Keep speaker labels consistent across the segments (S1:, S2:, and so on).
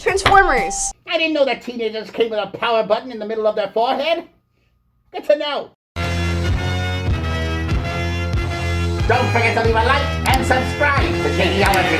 S1: Transformers!
S2: I didn't know that teenagers came with a power button in the middle of their forehead. Good to know. Don't forget to leave a like and subscribe to Genealogy.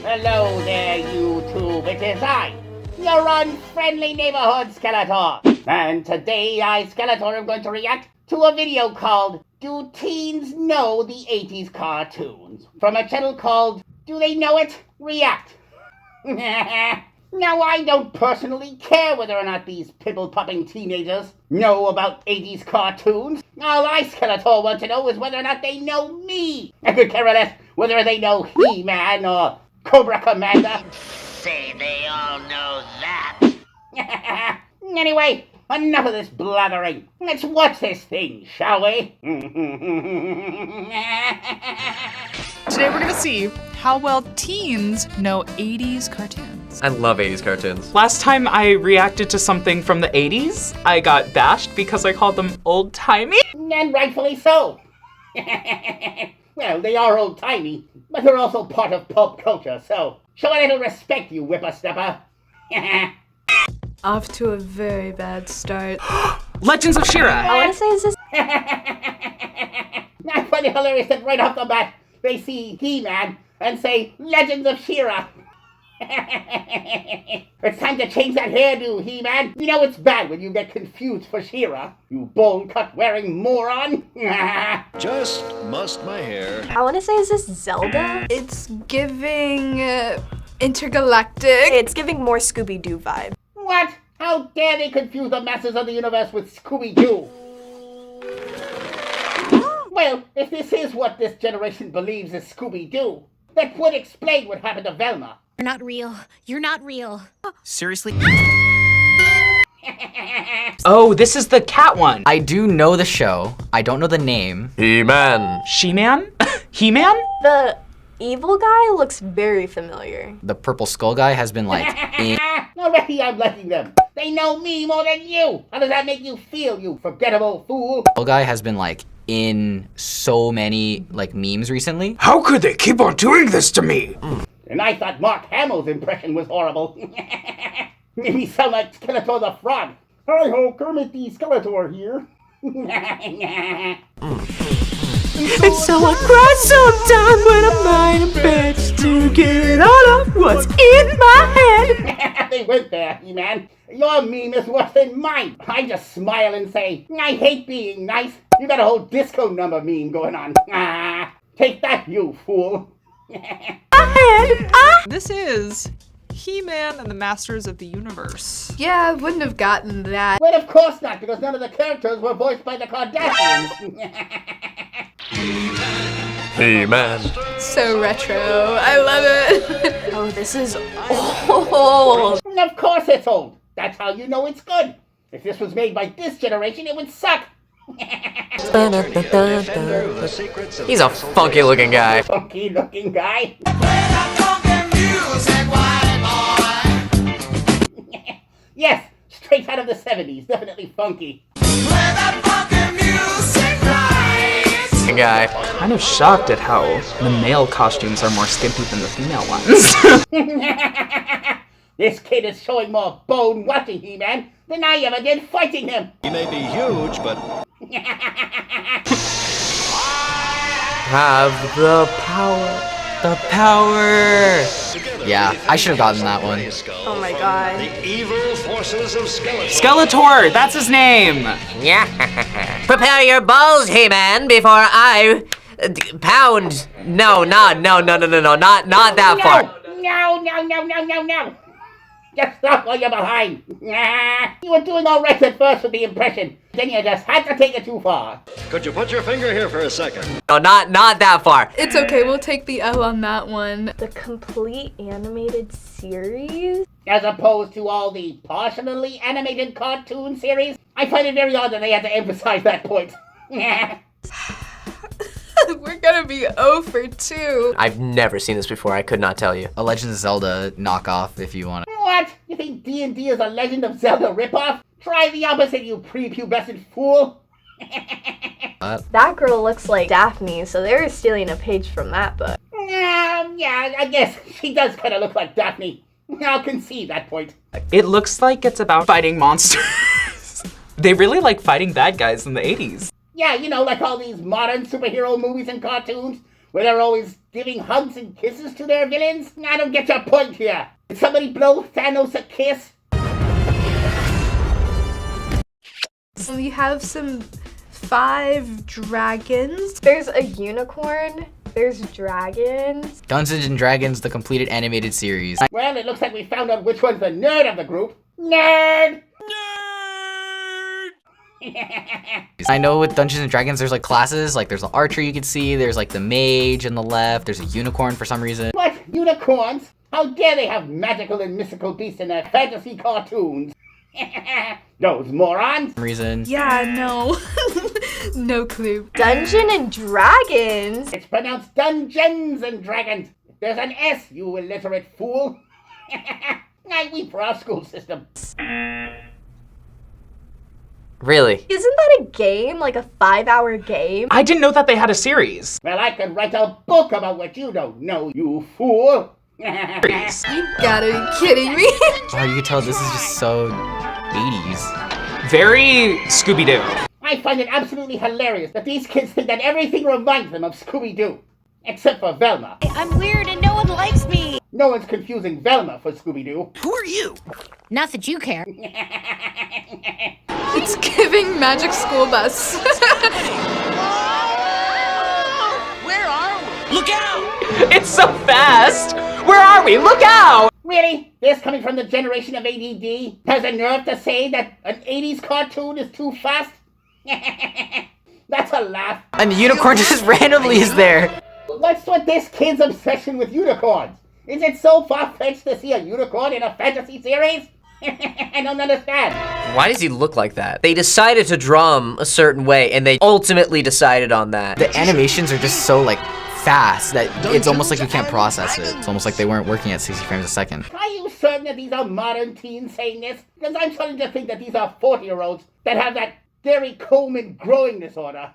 S2: Hello there, YouTube. It is I, your unfriendly neighborhood Skeletor. And today I, Skeletor, am going to react to a video called Do Teens Know the 80s Cartoons? From a channel called Do They Know It? React. Now, I don't personally care whether or not these pimple-popping teenagers know about 80s cartoons. All I, Skeletor, want to know is whether or not they know me. I could care less whether they know He-Man or Cobra Commander.
S3: Say they all know that.
S2: Anyway, enough of this blathering. Let's watch this thing, shall we?
S4: Today we're gonna see how well teens know 80s cartoons.
S5: I love 80s cartoons.
S4: Last time I reacted to something from the 80s, I got bashed because I called them old-timey.
S2: And rightfully so. Well, they are old-timey, but they're also part of pulp culture, so show a little respect, you whippersnapper.
S1: Off to a very bad start.
S4: Legends of She-Ra.
S1: I wanna say, is this...
S2: I find it hilarious that right off the bat, they see He-Man and say, Legends of She-Ra. It's time to change that hairdo, He-Man. You know it's bad when you get confused for She-Ra, you bowl-cut-wearing moron.
S6: Just mussed my hair.
S1: I wanna say, is this Zelda?
S7: It's giving intergalactic.
S1: It's giving more Scooby-Doo vibe.
S2: What? How dare they confuse the masses of the universe with Scooby-Doo? Well, if this is what this generation believes is Scooby-Doo, that would explain what happened to Velma.
S8: You're not real. You're not real.
S5: Seriously?
S4: Oh, this is the cat one.
S5: I do know the show. I don't know the name. He-Man.
S4: She-Man? He-Man?
S1: The evil guy looks very familiar.
S5: The purple skull guy has been like in...
S2: Already I'm liking them. They know me more than you. How does that make you feel, you forgettable fool?
S5: Skull guy has been like in so many like memes recently.
S4: How could they keep on doing this to me?
S2: And I thought Mark Hamill's impression was horrible. Made me sound like Skeletor the Frog. Hi-ho, Kermit the Skeletor here.
S4: It's so I cry sometimes when I'm lying in bed to get all of what's in my head.
S2: They went there, He-Man. Your meme is worse than mine. I just smile and say, I hate being nice. You got a whole disco number meme going on. Take that, you fool.
S7: This is He-Man and the Masters of the Universe.
S1: Yeah, I wouldn't have gotten that.
S2: Well, of course not, because none of the characters were voiced by the Kardashians.
S5: He-Man.
S1: So retro. I love it. Oh, this is old.
S2: Of course it's old. That's how you know it's good. If this was made by this generation, it would suck.
S5: He's a funky looking guy.
S2: Funky looking guy. Yes, straight out of the 70s. Definitely funky.
S5: Guy.
S4: Kind of shocked at how the male costumes are more skimpy than the female ones.
S2: This kid is showing more bone watching He-Man than I ever did fighting him.
S6: He may be huge, but
S5: Have the power. The power. Yeah, I should have gotten that one.
S1: Oh my god.
S6: the evil forces of Skeletor.
S4: Skeletor, that's his name.
S3: Yeah. Prepare your balls, He-Man, before I pound. No, not that far.
S2: No. Just stop while you're behind. You were doing all right at first with the impression. Then you just had to take it too far.
S6: Could you put your finger here for a second?
S3: No, not that far.
S7: It's okay, we'll take the L on that one.
S1: The complete animated series?
S2: As opposed to all the partially animated cartoon series. I find it very odd that they had to emphasize that point.
S7: We're gonna be 0 for 2.
S5: I've never seen this before. I could not tell you. A Legend of Zelda knockoff if you want.
S2: What? You think D&D is a Legend of Zelda ripoff? Try the opposite, you prepubescent fool.
S1: That girl looks like Daphne, so they were stealing a page from that book.
S2: Yeah, I guess she does kind of look like Daphne. I'll concede that point.
S4: It looks like it's about fighting monsters. They really like fighting bad guys in the 80s.
S2: Yeah, you know, like all these modern superhero movies and cartoons, where they're always giving hugs and kisses to their villains. I don't get your point here. Did somebody blow Thanos a kiss?
S1: So we have some 5 dragons. There's a unicorn. There's dragons.
S5: Dungeons and Dragons, the completed animated series.
S2: Well, it looks like we found out which one's the nerd of the group. Nerd!
S5: I know with Dungeons and Dragons, there's like classes, like there's the archer you can see, there's like the mage on the left, there's a unicorn for some reason.
S2: What? Unicorns? How dare they have magical and mystical beasts in their fantasy cartoons? Those morons!
S5: Reason.
S1: Yeah, no. No clue. Dungeon and Dragons?
S2: It's pronounced Dungeons and Dragons. There's an S, you illiterate fool. I weep for our school system.
S3: Really?
S1: Isn't that a game? Like a 5-hour game?
S4: I didn't know that they had a series.
S2: Well, I could write a book about what you don't know, you fool.
S1: You gotta be kidding me.
S5: Oh, you can tell this is just so 80s.
S4: Very Scooby-Doo.
S2: I find it absolutely hilarious that these kids think that everything reminds them of Scooby-Doo. Except for Velma.
S8: I'm weird and no one likes me.
S2: No one's confusing Velma for Scooby-Doo.
S3: Who are you?
S8: Not that you care.
S1: It's giving Magic School Bus.
S3: Where are we? Look out!
S4: It's so fast! Where are we? Look out!
S2: Really? This coming from the generation of ADD has a nerve to say that an 80s cartoon is too fast? That's a laugh.
S5: And the unicorn just randomly is there.
S2: What's with this kid's obsession with unicorns? Is it so far-fetched to see a unicorn in a fantasy series? I don't understand.
S3: Why does he look like that? They decided to draw him a certain way, and they ultimately decided on that.
S5: The animations are just so like fast that it's almost like you can't process it. It's almost like they weren't working at 60 frames a second.
S2: Are you certain that these are modern teens saying this? Because I'm starting to think that these are 40-year-olds that have that Gary Coleman growing disorder.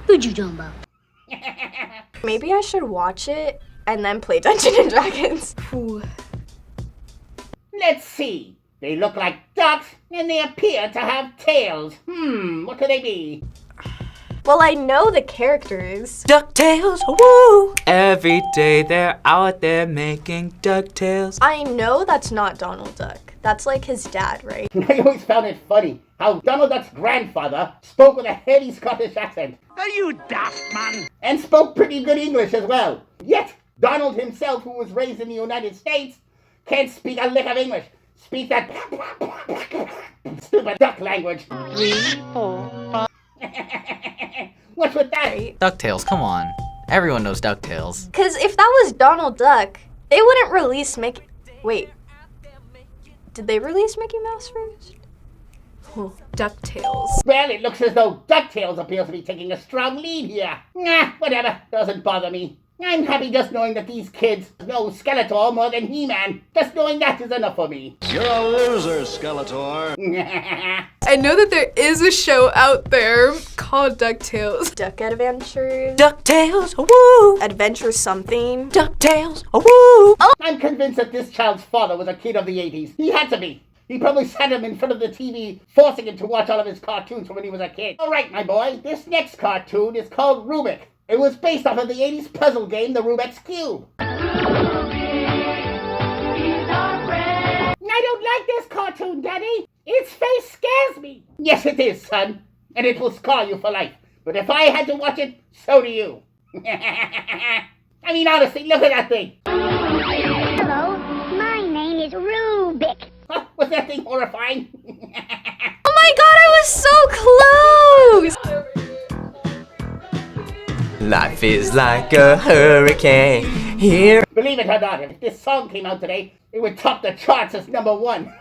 S8: Who'd you Dumbo?
S1: Maybe I should watch it and then play Dungeons and Dragons.
S2: Let's see. They look like ducks, and they appear to have tails. What could they be?
S1: Well, I know the characters.
S3: DuckTales, woo!
S4: Every day they're out there making DuckTales.
S1: I know that's not Donald Duck. That's like his dad, right?
S2: I always found it funny how Donald Duck's grandfather spoke with a heavy Scottish accent. Are you daft, man? And spoke pretty good English as well. Yet, Donald himself, who was raised in the United States, can't speak a lick of English. Speak that stupid duck language. 3, 4, 5. What's with that?
S5: DuckTales, come on. Everyone knows DuckTales.
S1: Because if that was Donald Duck, they wouldn't release Mickey... Wait. Did they release Mickey Mouse first? Oh, DuckTales.
S2: Well, it looks as though DuckTales appears to be taking a strong lead here. Nah, whatever. Doesn't bother me. I'm happy just knowing that these kids know Skeletor more than He-Man. Just knowing that is enough for me.
S6: You're a loser, Skeletor.
S1: I know that there is a show out there called DuckTales. Duck Adventures.
S3: DuckTales, woo!
S1: Adventure something.
S3: DuckTales, woo!
S2: I'm convinced that this child's father was a kid of the 80s. He had to be. He probably sat him in front of the TV, forcing him to watch all of his cartoons from when he was a kid. All right, my boy, this next cartoon is called Rubik. It was based off of the 80s puzzle game, the Rubik's Cube. I don't like this cartoon, Daddy. Its face scares me. Yes, it is, son. And it will scar you for life. But if I had to watch it, so do you. I mean, honestly, look at that thing.
S9: Hello, my name is Rubik.
S2: Huh, was that thing horrifying?
S1: Oh my god, I was so close!
S3: Life is like a hurricane here.
S2: Believe it or not, if this song came out today, it would top the charts as #1.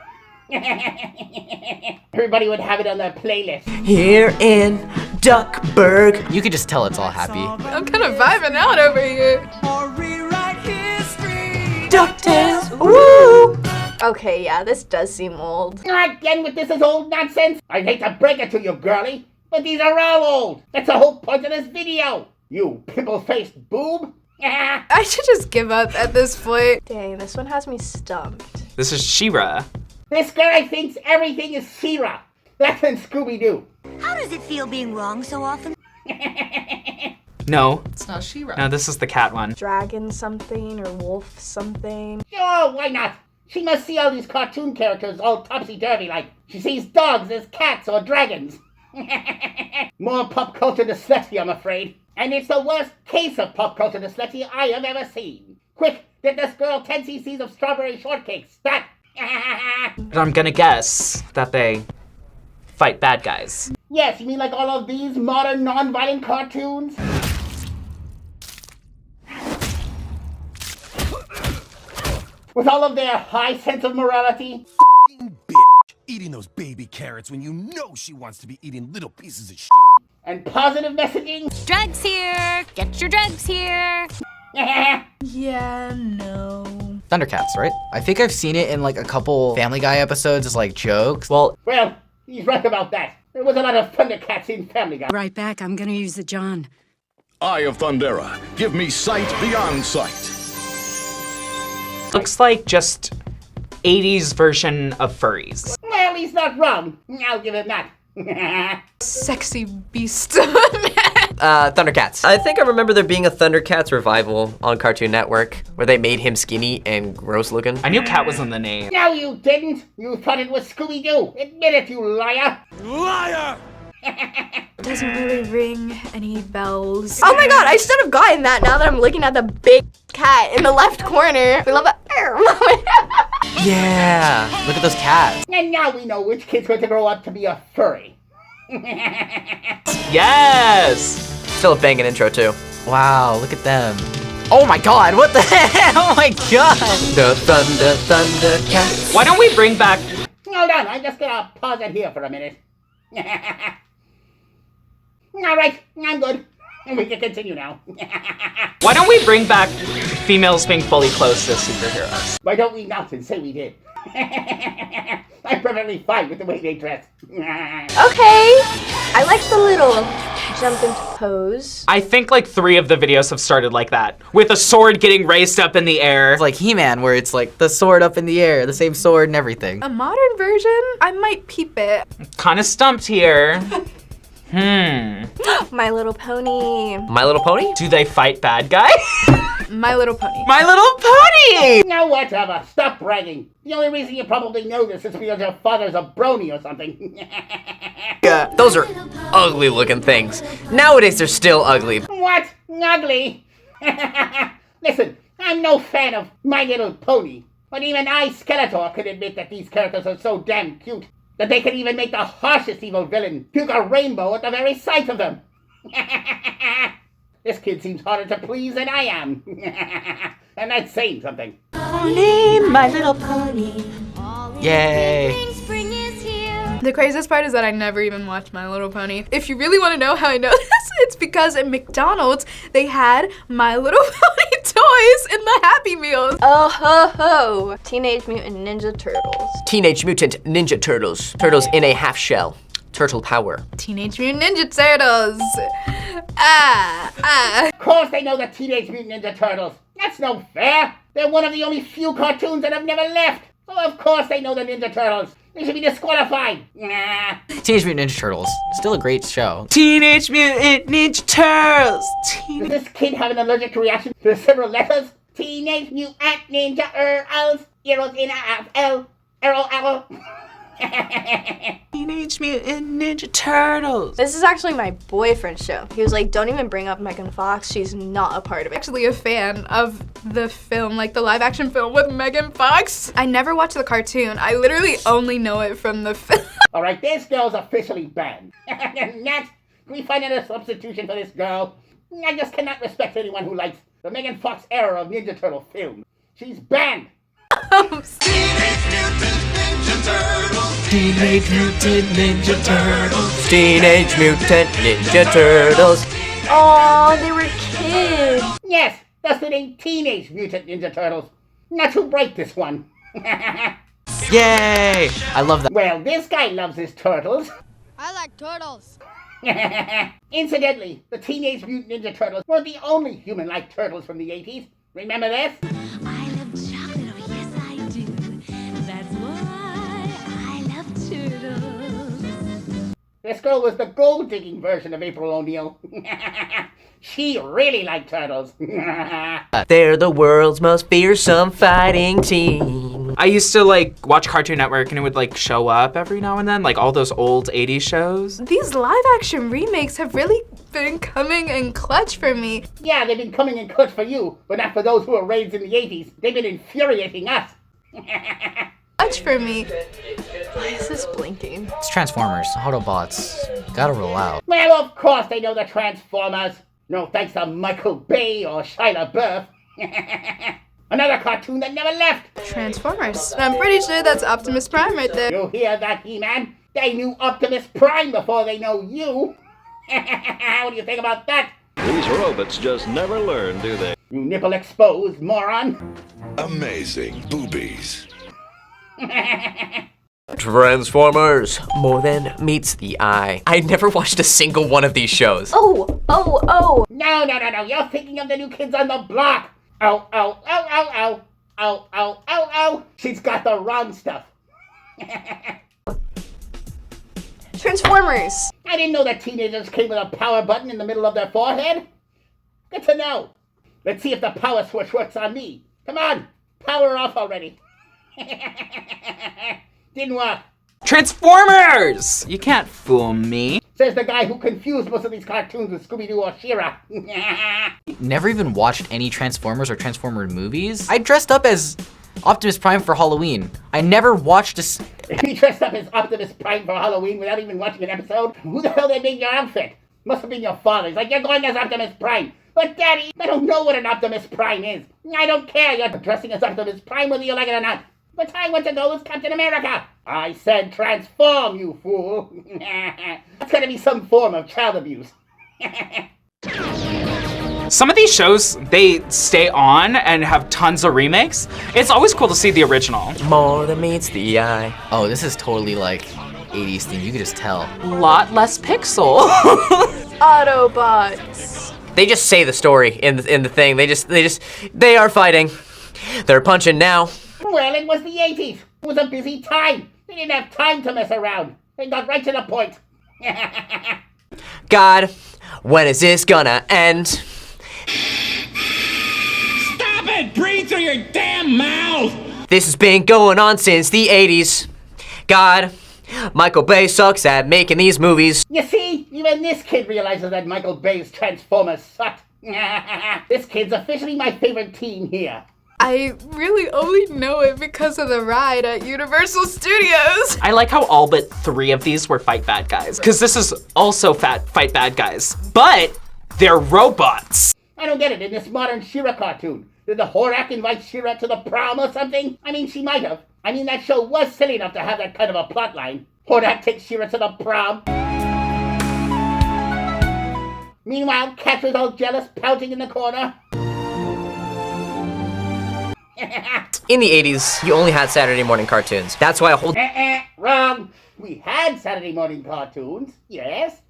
S2: Everybody would have it on their playlist.
S3: Here in Duckburg.
S5: You could just tell it's all happy.
S1: I'm kind of vibing out over here.
S3: DuckTales, woo!
S1: Okay, yeah, this does seem old.
S2: Again with this is old nonsense. I'd hate to break it to you, girlie, But these are all old. That's the whole point of this video. You pimple-faced boob.
S1: I should just give up at this point. Dang, this one has me stumped.
S4: This is She-Ra.
S2: This guy thinks everything is She-Ra. That's in Scooby-Doo.
S8: How does it feel being wrong so often?
S4: No.
S7: It's not She-Ra.
S4: No, this is the cat one.
S1: Dragon something or wolf something.
S2: Sure, why not? She must see all these cartoon characters all topsy-turvy like. She sees dogs as cats or dragons. More pop culture dyslexia, I'm afraid. And it's the worst case of pop culture dyslexia I have ever seen. Quick, get this girl 10 cc's of strawberry shortcake. Stat!
S4: But I'm gonna guess that they fight bad guys.
S2: Yes, you mean like all of these modern non-violent cartoons? With all of their high sense of morality?
S10: Bitch, eating those baby carrots when you know she wants to be eating little pieces of shit.
S2: And positive messaging?
S8: Drugs here! Get your drugs here!
S1: Yeah, no.
S5: Thundercats, right? I think I've seen it in like a couple Family Guy episodes as like jokes.
S4: Well,
S2: He's right about that. There was a lot of Thundercats in Family Guy.
S8: Right back, I'm gonna use the John.
S6: Eye of Thundera, give me sight beyond sight.
S4: looks like just 80s version of furries.
S2: Well, he's not wrong. I'll give him that.
S1: Sexy beast.
S3: Thundercats. I think I remember there being a Thundercats revival on Cartoon Network where they made him skinny and gross looking.
S4: I knew Cat was in the name.
S2: No, you didn't. You thought it was Scooby-Doo. Admit it, you liar.
S6: Liar!
S1: Doesn't really ring any bells. Oh my god, I should have gotten that now that I'm looking at the big cat in the left corner. We love it.
S5: Yeah, look at those cats.
S2: And now we know which kid's going to grow up to be a furry.
S4: Yes!
S3: Still a banging intro too.
S5: Wow, look at them. Oh my god, what the heck? Oh my god!
S3: The Thundercats.
S4: Why don't we bring back...
S2: Hold on, I'm just gonna pause it here for a minute. Alright, I'm good. We can continue now.
S4: Why don't we bring back females being fully clothed as superheroes?
S2: Why don't we not and say we did? I'm perfectly fine with the way they dress.
S1: Okay. I like the little jump into pose.
S4: I think like 3 of the videos have started like that, with a sword getting raised up in the air.
S5: It's like He-Man where it's like the sword up in the air, the same sword and everything.
S1: A modern version? I might peep it.
S4: Kind of stumped here.
S1: My Little Pony.
S3: My Little Pony?
S4: Do they fight bad guys?
S1: My Little Pony.
S4: My Little Pony!
S2: No, whatever. Stop bragging. The only reason you probably know this is because your father's a brony or something.
S3: Yeah, those are ugly looking things. Nowadays they're still ugly.
S2: What? Ugly? Listen, I'm no fan of My Little Pony, but even I, Skeletor, could admit that these characters are so damn cute that they could even make the harshest evil villain puke a rainbow at the very sight of them. This kid seems harder to please than I am. And that's saying something.
S4: Pony, My Little Pony.
S5: Yay!
S1: The craziest part is that I never even watched My Little Pony. If you really want to know how I know this, it's because at McDonald's, they had My Little Pony toys in the Happy Meals. Oh ho ho! Teenage Mutant Ninja Turtles.
S3: Teenage Mutant Ninja Turtles. Turtles in a half shell. Turtle power.
S1: Teenage Mutant Ninja Turtles.
S2: Of course they know the Teenage Mutant Ninja Turtles. That's no fair. They're one of the only few cartoons that have never left. So of course they know the Ninja Turtles. They should be disqualified. Nah.
S5: Teenage Mutant Ninja Turtles. Still a great show.
S4: Teenage Mutant Ninja Turtles.
S2: Does this kid have an allergic reaction to several letters? Teenage Mutant Ninja Turtles. Heroes in a L. Arrow, arrow.
S4: Teenage Mutant Ninja Turtles.
S1: This is actually my boyfriend's show. He was like, don't even bring up Megan Fox. She's not a part of it. Actually a fan of the film, like the live action film with Megan Fox. I never watched the cartoon. I literally only know it from the film.
S2: All right, this girl's officially banned. Next, can we find a substitution for this girl? I just cannot respect anyone who likes the Megan Fox era of Ninja Turtle film. She's banned.
S4: Teenage Mutant Ninja Turtles. Teenage Mutant Ninja Turtles.
S3: Teenage Mutant Ninja Turtles.
S1: Oh, they were kids.
S2: Yes, that's the name, Teenage Mutant Ninja Turtles. Not to break this one.
S5: Yay! I love that.
S2: Well, this guy loves his turtles.
S8: I like turtles.
S2: Incidentally, the Teenage Mutant Ninja Turtles weren't the only human-like turtles from the 80s. Remember this?
S8: I love chocolate, oh yes I do. That's why I love turtles.
S2: This girl was the gold-digging version of April O'Neil. She really liked turtles.
S4: They're the world's most fearsome fighting team.
S11: I used to like watch Cartoon Network and it would like show up every now and then, like all those old 80s shows.
S1: These live-action remakes have really been coming in clutch for me.
S2: Yeah, they've been coming in clutch for you, but not for those who were raised in the 80s. They've been infuriating us.
S1: Clutch for me. Why is this blinking?
S5: It's Transformers, Autobots. Gotta roll out.
S2: Well, of course they know the Transformers. No thanks to Michael Bay or Shia LaBeouf. Another cartoon that never left.
S1: Transformers. I'm pretty sure that's Optimus Prime right there.
S2: You hear that, He-Man? They knew Optimus Prime before they know you. What do you think about that?
S12: These robots just never learn, do they?
S2: You nipple exposed, moron.
S6: Amazing boobies.
S3: Transformers, more than meets the eye. I never watched a single one of these shows.
S9: Oh.
S2: No. You're thinking of the New Kids on the Block. Oh. She's got the wrong stuff.
S1: Transformers.
S2: I didn't know that teenagers came with a power button in the middle of their forehead. Good to know. Let's see if the power switch works on me. Come on, power off already. Didn't work.
S11: Transformers! You can't fool me.
S2: Says the guy who confused most of these cartoons with Scooby-Doo or She-Ra.
S5: Never even watched any Transformers or Transformer movies. I dressed up as Optimus Prime for Halloween. I never watched a...
S2: He dressed up as Optimus Prime for Halloween without even watching an episode? Who the hell they made your outfit? Must have been your father's. Like, you're going as Optimus Prime. But Daddy, I don't know what an Optimus Prime is. I don't care. You're dressing as Optimus Prime whether you like it or not. But I want to go as Captain America. I said transform, you fool. That's gonna be some form of child abuse.
S11: Some of these shows, they stay on and have tons of remakes. It's always cool to see the original.
S3: More than meets the eye.
S5: Oh, this is totally like 80s theme. You could just tell.
S11: Lot less pixel.
S1: Autobots.
S3: They just say the story in the thing. They are fighting. They're punching now.
S2: Well, it was the 80s. It was a busy time. They didn't have time to mess around. They got right to the point.
S3: God, when is this gonna end?
S10: Stop it! Breathe through your damn mouth!
S3: This has been going on since the 80s. God, Michael Bay sucks at making these movies.
S2: You see, even this kid realizes that Michael Bay's Transformers sucked. This kid's officially my favorite teen here.
S1: I really only know it because of the ride at Universal Studios.
S11: I like how all but 3 of these were fight bad guys, because this is also fight bad guys, but they're robots.
S2: I don't get it. In this modern She-Ra cartoon, did the Horak invite She-Ra to the prom or something? I mean, she might have. I mean, that show was silly enough to have that kind of a plot line. Horak takes She-Ra to the prom. Meanwhile, Catra's all jealous, pouting in the corner.
S3: In the 80s, you only had Saturday morning cartoons. That's why a whole...
S2: Wrong. We had Saturday morning cartoons, yes.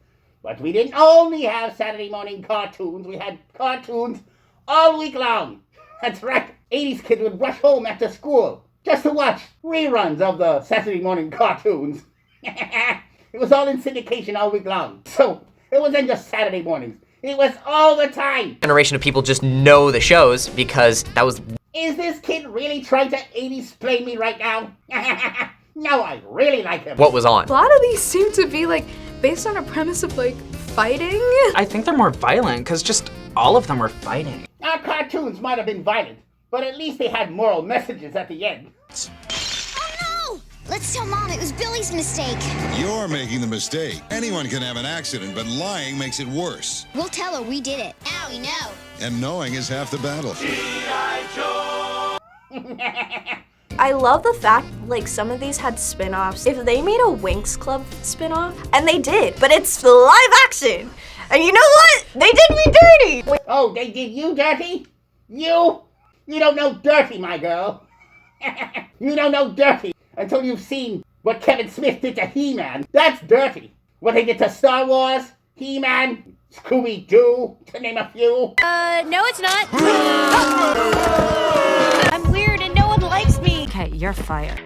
S2: But we didn't only have Saturday morning cartoons. We had cartoons all week long. That's right. 80s kids would rush home after school just to watch reruns of the Saturday morning cartoons. It was all in syndication all week long. So it wasn't just Saturday mornings. It was all the time.
S3: Generation of people just know the shows because that was...
S2: Is this kid really trying to 80s play me right now? No, I really like him.
S3: What was on?
S1: A lot of these seem to be like based on a premise of like fighting.
S11: I think they're more violent because just all of them were fighting.
S2: Our cartoons might have been violent, but at least they had moral messages at the end.
S8: Oh no! Let's tell Mom it was Billy's mistake.
S6: You're making the mistake. Anyone can have an accident, but lying makes it worse.
S8: We'll tell her we did it. Now we know.
S6: And knowing is half the battle.
S13: I love the fact, like, some of these had spin-offs. If they made a Winx Club spin-off, and they did, but it's live action. And you know what? They did me dirty.
S2: Oh, they did you dirty? You? You don't know dirty, my girl. You don't know dirty until you've seen what Kevin Smith did to He-Man. That's dirty. What they did to Star Wars, He-Man, Scooby-Doo, to name a few.
S8: No, it's not. I'm weird and no one likes me.
S13: Okay, you're fired.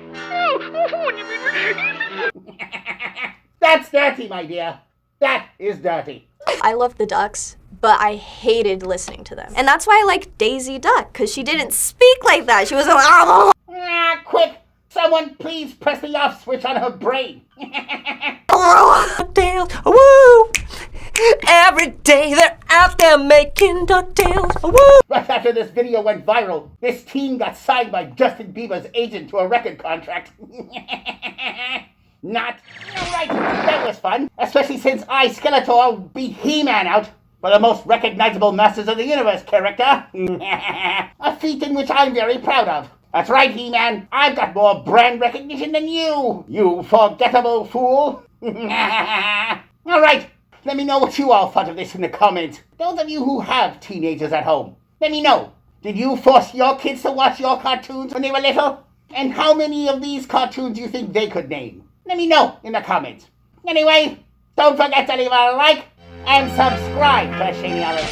S2: That's dirty, my dear. That is dirty.
S13: I love the Ducks, but I hated listening to them. And that's why I like Daisy Duck, because she didn't speak like that. She was like,
S2: Quick! Someone please press the off switch on her brain.
S4: DuckTales, woo! Every day they're out there making DuckTales, woo!
S2: Right after this video went viral, this teen got signed by Justin Bieber's agent to a record contract. Not. Alright, that was fun. Especially since I, Skeletor, beat He-Man out for the most recognizable Masters of the Universe character. A feat in which I'm very proud of. That's right, He-Man. I've got more brand recognition than you, you forgettable fool. Alright, let me know what you all thought of this in the comments. Those of you who have teenagers at home, let me know. Did you force your kids to watch your cartoons when they were little? And how many of these cartoons do you think they could name? Let me know in the comments. Anyway, don't forget to leave a like and subscribe to Shady Allen.